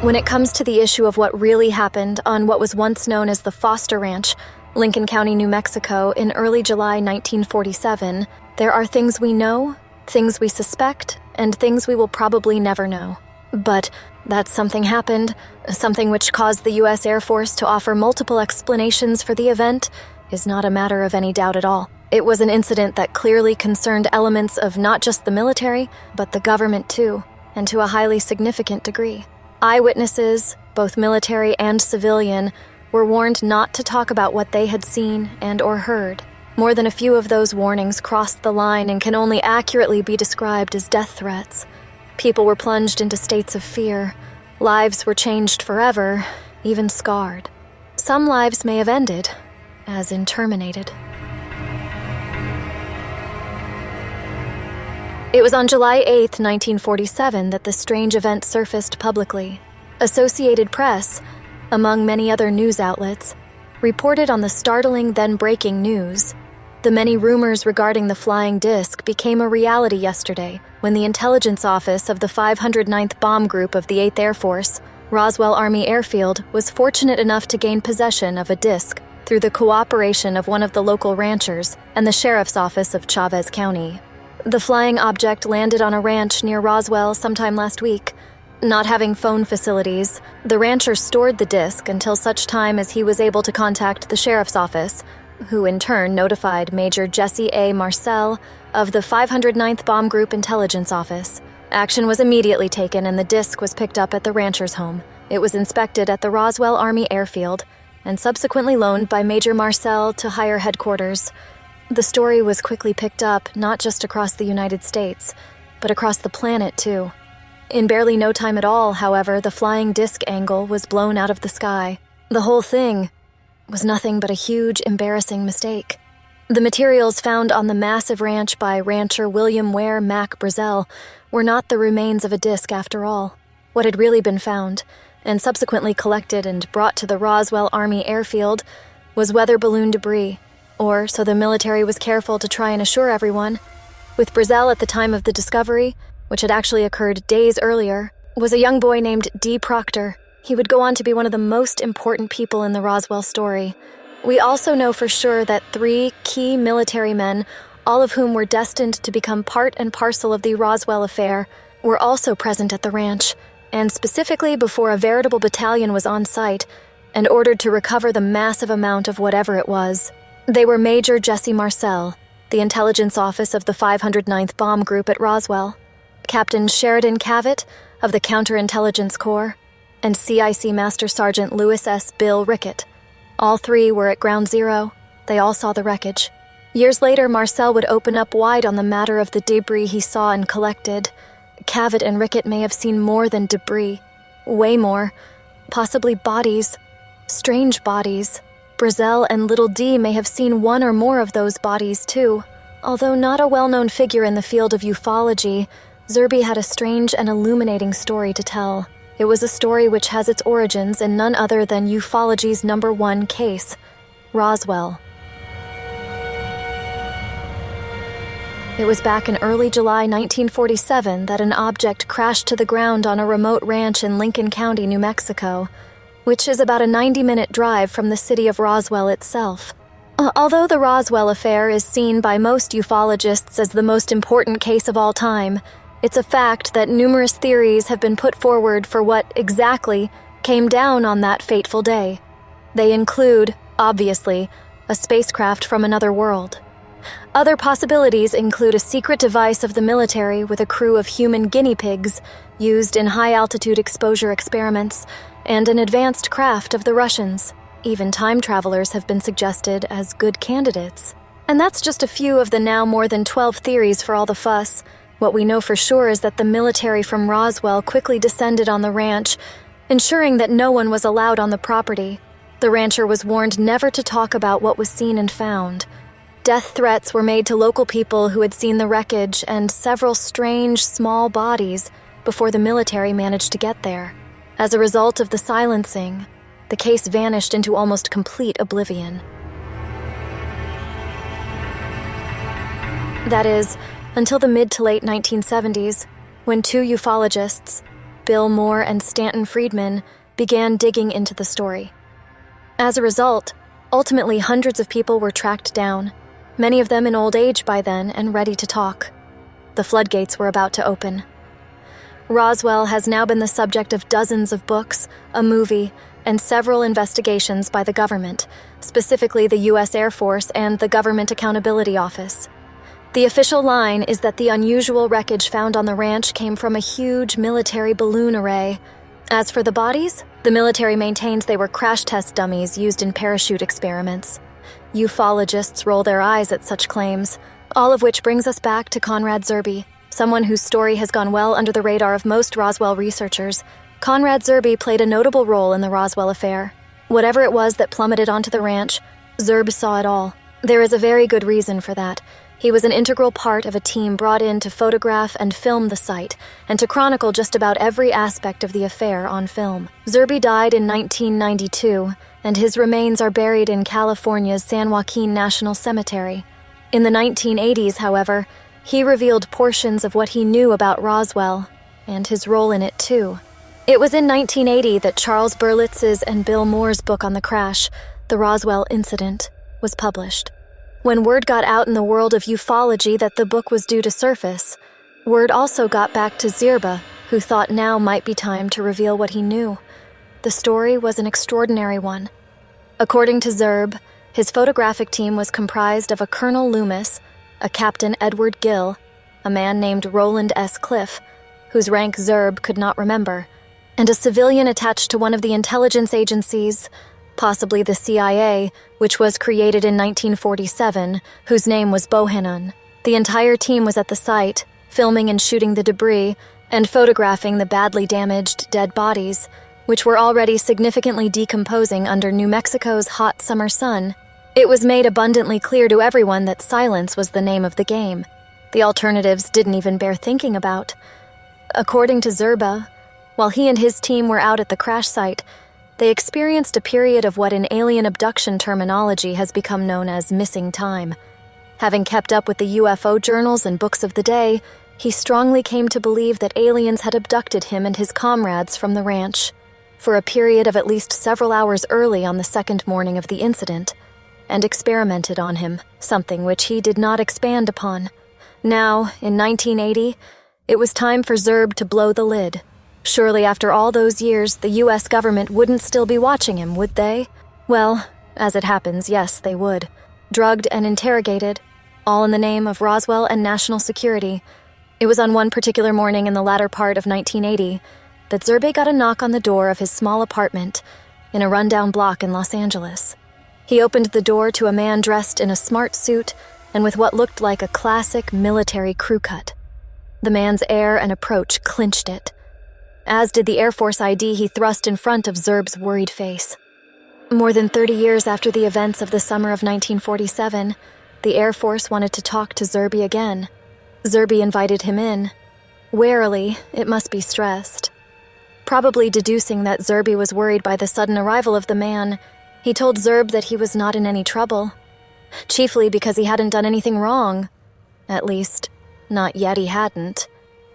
When it comes to the issue of what really happened on what was once known as the Foster Ranch, Lincoln County, New Mexico, in early July 1947, there are things we know, things we suspect, and things we will probably never know. But that something happened, something which caused the U.S. Air Force to offer multiple explanations for the event, is not a matter of any doubt at all. It was an incident that clearly concerned elements of not just the military, but the government too, and to a highly significant degree. Eyewitnesses, both military and civilian, were warned not to talk about what they had seen and or heard. More than a few of those warnings crossed the line and can only accurately be described as death threats. People were plunged into states of fear. Lives were changed forever, even scarred. Some lives may have ended, as in terminated. It was on July 8, 1947, that the strange event surfaced publicly. Associated Press, among many other news outlets, reported on the startling then breaking news. The many rumors regarding the flying disc became a reality yesterday when the intelligence office of the 509th Bomb Group of the 8th Air Force, Roswell Army Airfield, was fortunate enough to gain possession of a disc through the cooperation of one of the local ranchers and the sheriff's office of Chavez County. The flying object landed on a ranch near Roswell sometime last week. Not having phone facilities, the rancher stored the disc until such time as he was able to contact the sheriff's office, who in turn notified Major Jesse A. Marcel of the 509th Bomb Group Intelligence Office. Action was immediately taken and the disc was picked up at the rancher's home. It was inspected at the Roswell Army Airfield and subsequently loaned by Major Marcel to higher headquarters. The story was quickly picked up not just across the United States, but across the planet too. In barely no time at all, however, the flying disc angle was blown out of the sky. The whole thing was nothing but a huge, embarrassing mistake. The materials found on the massive ranch by rancher William Ware Mac Brazel were not the remains of a disc after all. What had really been found, and subsequently collected and brought to the Roswell Army Airfield, was weather balloon debris, or so the military was careful to try and assure everyone. With Brazel at the time of the discovery, which had actually occurred days earlier, was a young boy named D. Proctor. He would go on to be one of the most important people in the Roswell story. We also know for sure that 3 key military men, all of whom were destined to become part and parcel of the Roswell affair, were also present at the ranch, and specifically before a veritable battalion was on site and ordered to recover the massive amount of whatever it was. They were Major Jesse Marcel, the intelligence office of the 509th Bomb Group at Roswell, Captain Sheridan Cavett of the Counterintelligence Corps, and CIC Master Sergeant Louis S. Bill Rickett. All 3 were at Ground Zero. They all saw the wreckage. Years later, Marcel would open up wide on the matter of the debris he saw and collected. Cavett and Rickett may have seen more than debris. Way more. Possibly bodies. Strange bodies. Brazel and Little D may have seen one or more of those bodies too. Although not a well-known figure in the field of ufology, Zerby had a strange and illuminating story to tell. It was a story which has its origins in none other than ufology's #1 case, Roswell. It was back in early July 1947 that an object crashed to the ground on a remote ranch in Lincoln County, New Mexico, which is about a 90-minute drive from the city of Roswell itself. Although the Roswell affair is seen by most ufologists as the most important case of all time, it's a fact that numerous theories have been put forward for what exactly came down on that fateful day. They include, obviously, a spacecraft from another world. Other possibilities include a secret device of the military with a crew of human guinea pigs used in high-altitude exposure experiments, and an advanced craft of the Russians. Even time travelers have been suggested as good candidates. And that's just a few of the now more than 12 theories for all the fuss. What we know for sure is that the military from Roswell quickly descended on the ranch, ensuring that no one was allowed on the property. The rancher was warned never to talk about what was seen and found. Death threats were made to local people who had seen the wreckage and several strange, small bodies before the military managed to get there. As a result of the silencing, the case vanished into almost complete oblivion. That is, until the mid to late 1970s, when 2 ufologists, Bill Moore, and Stanton Friedman began digging into the story. As a result, ultimately hundreds of people were tracked down, many of them in old age by then and ready to talk. The floodgates were about to open. Roswell has now been the subject of dozens of books, a movie, and several investigations by the government, specifically the U.S. Air Force and the Government Accountability Office. The official line is that the unusual wreckage found on the ranch came from a huge military balloon array. As for the bodies, the military maintains they were crash test dummies used in parachute experiments. Ufologists roll their eyes at such claims, all of which brings us back to Conrad Zerbe, someone whose story has gone well under the radar of most Roswell researchers. Conrad Zerbe played a notable role in the Roswell affair. Whatever it was that plummeted onto the ranch, Zerbe saw it all. There is a very good reason for that. He was an integral part of a team brought in to photograph and film the site, and to chronicle just about every aspect of the affair on film. Zerbe died in 1992, and his remains are buried in California's San Joaquin National Cemetery. In the 1980s, however, he revealed portions of what he knew about Roswell, and his role in it too. It was in 1980 that Charles Berlitz's and Bill Moore's book on the crash, The Roswell Incident, was published. When word got out in the world of ufology that the book was due to surface, word also got back to Zerbe, who thought now might be time to reveal what he knew. The story was an extraordinary one. According to Zerbe, his photographic team was comprised of a Colonel Loomis, a Captain Edward Gill, a man named Roland S. Cliff, whose rank Zerbe could not remember, and a civilian attached to one of the intelligence agencies, possibly the CIA, which was created in 1947, whose name was Bohannon. The entire team was at the site, filming and shooting the debris, and photographing the badly damaged dead bodies, which were already significantly decomposing under New Mexico's hot summer sun. It was made abundantly clear to everyone that silence was the name of the game. The alternatives didn't even bear thinking about. According to Zerbe, while he and his team were out at the crash site, they experienced a period of what in alien abduction terminology has become known as missing time. Having kept up with the UFO journals and books of the day, he strongly came to believe that aliens had abducted him and his comrades from the ranch for a period of at least several hours early on the second morning of the incident, and experimented on him, something which he did not expand upon. Now, in 1980, it was time for Zerbe to blow the lid. Surely after all those years, the U.S. government wouldn't still be watching him, would they? Well, as it happens, yes, they would. Drugged and interrogated, all in the name of Roswell and national security. It was on one particular morning in the latter part of 1980 that Zerbe got a knock on the door of his small apartment in a rundown block in Los Angeles. He opened the door to a man dressed in a smart suit and with what looked like a classic military crew cut. The man's air and approach clinched it, as did the Air Force ID he thrust in front of Zerbe's worried face. More than 30 years after the events of the summer of 1947, the Air Force wanted to talk to Zerbe again. Zerbe invited him in. Warily, it must be stressed. Probably deducing that Zerbe was worried by the sudden arrival of the man, he told Zerbe that he was not in any trouble, chiefly because he hadn't done anything wrong. At least, not yet he hadn't.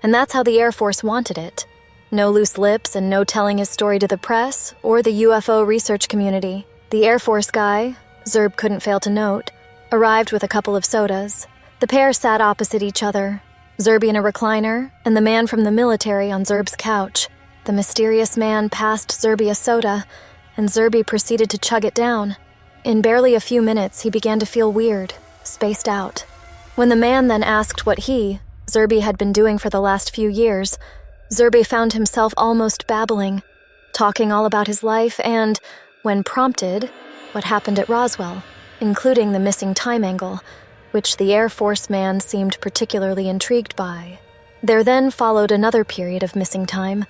And that's how the Air Force wanted it. No loose lips and no telling his story to the press or the UFO research community. The Air Force guy, Zerbe couldn't fail to note, arrived with a couple of sodas. The pair sat opposite each other, Zerbe in a recliner and the man from the military on Zerbe's couch. The mysterious man passed Zerbe a soda, and Zerbe proceeded to chug it down. In barely a few minutes, he began to feel weird, spaced out. When the man then asked what he, Zerbe, had been doing for the last few years, Zerbe found himself almost babbling, talking all about his life and, when prompted, what happened at Roswell, including the missing time angle, which the Air Force man seemed particularly intrigued by. There then followed another period of missing time.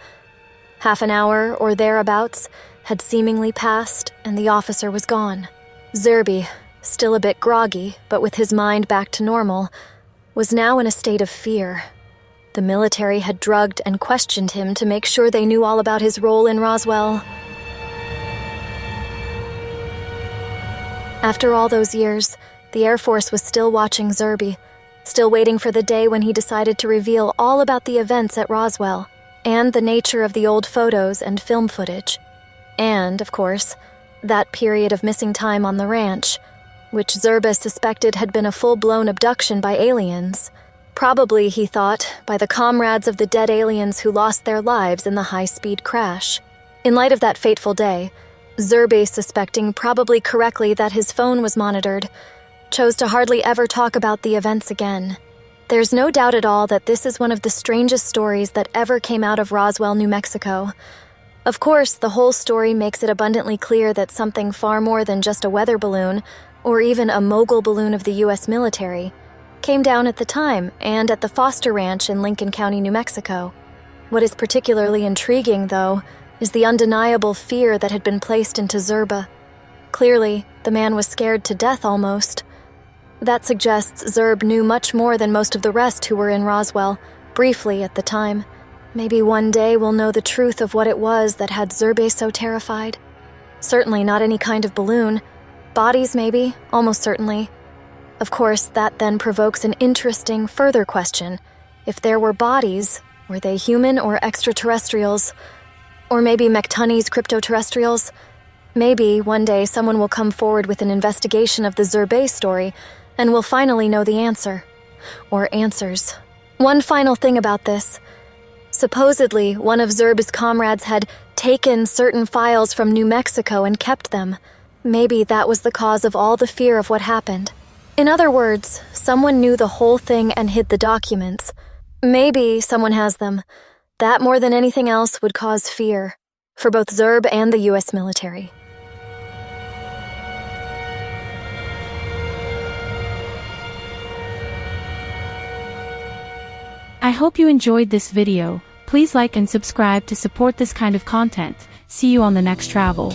Half an hour or thereabouts had seemingly passed, and the officer was gone. Zerbe, still a bit groggy, but with his mind back to normal, was now in a state of fear. The military had drugged and questioned him to make sure they knew all about his role in Roswell. After all those years, the Air Force was still watching Zerbe, still waiting for the day when he decided to reveal all about the events at Roswell. and the nature of the old photos and film footage. And, of course, that period of missing time on the ranch, which Zerba suspected had been a full-blown abduction by aliens. Probably, he thought, by the comrades of the dead aliens who lost their lives in the high-speed crash. In light of that fateful day, Zerbe, suspecting probably correctly that his phone was monitored, chose to hardly ever talk about the events again. There's no doubt at all that this is one of the strangest stories that ever came out of Roswell, New Mexico. Of course, the whole story makes it abundantly clear that something far more than just a weather balloon, or even a mogul balloon of the U.S. military, came down at the time and at the Foster Ranch in Lincoln County, New Mexico. What is particularly intriguing, though, is the undeniable fear that had been placed into Zerba. Clearly, the man was scared to death almost. That suggests Zerb knew much more than most of the rest who were in Roswell, briefly at the time. Maybe one day we'll know the truth of what it was that had Zerbe so terrified. Certainly not any kind of balloon. Bodies, maybe, almost certainly. Of course, that then provokes an interesting further question. If there were bodies, were they human or extraterrestrials? Or maybe McTunney's cryptoterrestrials? Maybe one day someone will come forward with an investigation of the Zerbe story, and we'll finally know the answer. Or answers. One final thing about this. Supposedly, one of Zerbe's comrades had taken certain files from New Mexico and kept them. Maybe that was the cause of all the fear of what happened. In other words, someone knew the whole thing and hid the documents. Maybe someone has them. That, more than anything else, would cause fear for both Zerb and the U.S. military. I hope you enjoyed this video. Please like and subscribe to support this kind of content. See you on the next travel.